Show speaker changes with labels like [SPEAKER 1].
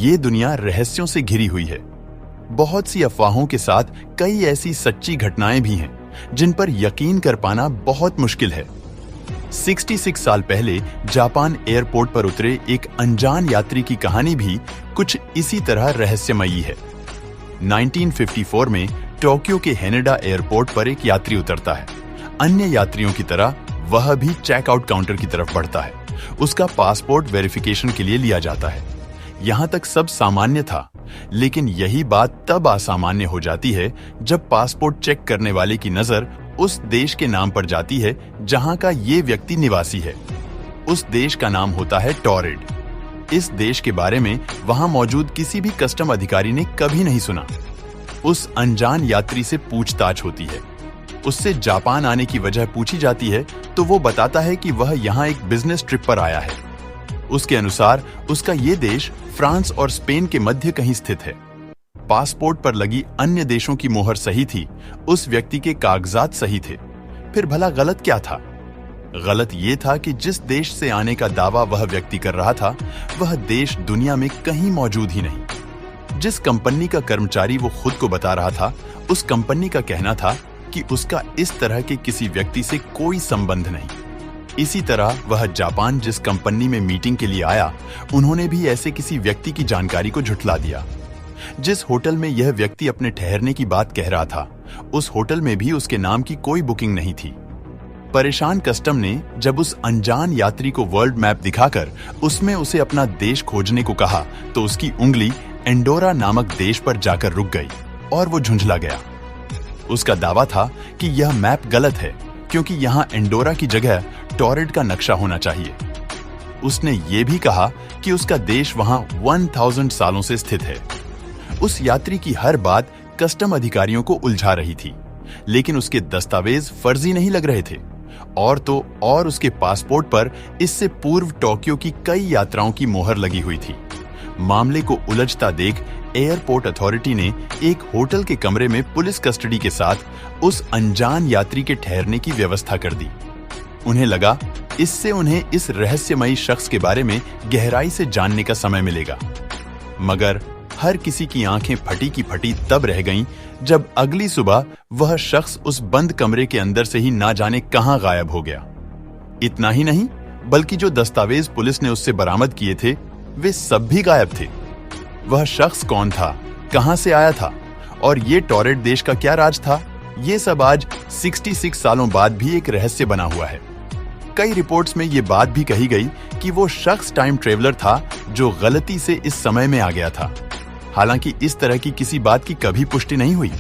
[SPEAKER 1] ये दुनिया रहस्यों से घिरी हुई है। बहुत सी अफवाहों के साथ कई ऐसी सच्ची घटनाएं भी हैं जिन पर यकीन कर पाना बहुत मुश्किल है। 66 साल पहले जापान एयरपोर्ट पर उतरे एक अनजान यात्री की कहानी भी कुछ इसी तरह रहस्यमयी है। 1954 में टोक्यो के हेनेडा एयरपोर्ट पर एक यात्री उतरता है। अन्य यात्रियों की तरह वह भी चेकआउट काउंटर की तरफ बढ़ता है। उसका पासपोर्ट वेरिफिकेशन के लिए लिया जाता है। यहां तक सब सामान्य था, लेकिन यही बात तब असामान्य हो जाती है जब पासपोर्ट चेक करने वाले की नजर उस देश के नाम पर जाती है जहां का ये व्यक्ति निवासी है। उस देश का नाम होता है टॉरेड। इस देश के बारे में वहां मौजूद किसी भी कस्टम अधिकारी ने कभी नहीं सुना। उस अनजान यात्री से पूछताछ होती है। उससे जापान आने की वजह पूछी जाती है तो वो बताता है कि वह यहाँ एक बिजनेस ट्रिप पर आया है। उसके अनुसार उसका ये देश फ्रांस और स्पेन के मध्य कहीं स्थित है। पासपोर्ट पर लगी अन्य देशों की मोहर सही थी, उस व्यक्ति के कागजात सही थे। फिर भला गलत क्या था? गलत ये था कि जिस देश से आने का दावा वह व्यक्ति कर रहा था, वह देश दुनिया में कहीं मौजूद ही नहीं। जिस कंपनी का कर्मचारी वो खुद को बता रहा था, उस कंपनी का कहना था कि उसका इस तरह के किसी व्यक्ति से कोई संबंध नहीं। इसी तरह वह जापान जिस कंपनी में मीटिंग के लिए आया, उन्होंने भी ऐसे किसी व्यक्ति की जानकारी को झुठला दिया। जिस होटल में यह व्यक्ति अपने ठहरने की बात कह रहा था, उस होटल में भी उसके नाम की कोई बुकिंग नहीं थी। परेशान कस्टम ने जब उस अनजान यात्री को वर्ल्ड मैप दिखाकर उसमें उसे अपना देश खोजने को कहा, तो उसकी उंगली एंडोरा नामक देश पर जाकर रुक गई और वो झुंझला गया। उसका दावा था कि यह मैप गलत है, क्योंकि यहाँ एंडोरा की जगह टॉरेड का नक्शा होना चाहिए। उसने ये भी कहा कि उसका देश वहां 1000 सालों से स्थित है। उस यात्री की हर बात कस्टम अधिकारियों को उलझा रही थी, लेकिन उसके दस्तावेज फर्जी नहीं लग रहे थे। और तो और उसके पासपोर्ट पर इससे पूर्व टोक्यो की कई यात्राओं की मोहर लगी हुई थी। मामले को उलझता देख एयरपोर्ट अथॉरिटी ने एक होटल के कमरे में पुलिस कस्टडी के साथ उस अनजान यात्री के ठहरने की व्यवस्था कर दी। उन्हें लगा इससे उन्हें इस रहस्यमयी शख्स के बारे में गहराई से जानने का समय मिलेगा। मगर हर किसी की आंखें फटी की फटी तब रह गईं जब अगली सुबह वह शख्स उस बंद कमरे के अंदर से ही ना जाने कहां गायब हो गया। इतना ही नहीं, बल्कि जो दस्तावेज पुलिस ने उससे बरामद किए थे, वे सब भी गायब थे। वह शख्स कौन था, कहां से आया था और ये टॉरेड देश का क्या राज था, ये सब आज 66 सालों बाद भी एक रहस्य बना हुआ है। कई रिपोर्ट्स में ये बात भी कही गई कि वो शख्स टाइम ट्रेवलर था जो गलती से इस समय में आ गया था। हालांकि इस तरह की किसी बात की कभी पुष्टि नहीं हुई।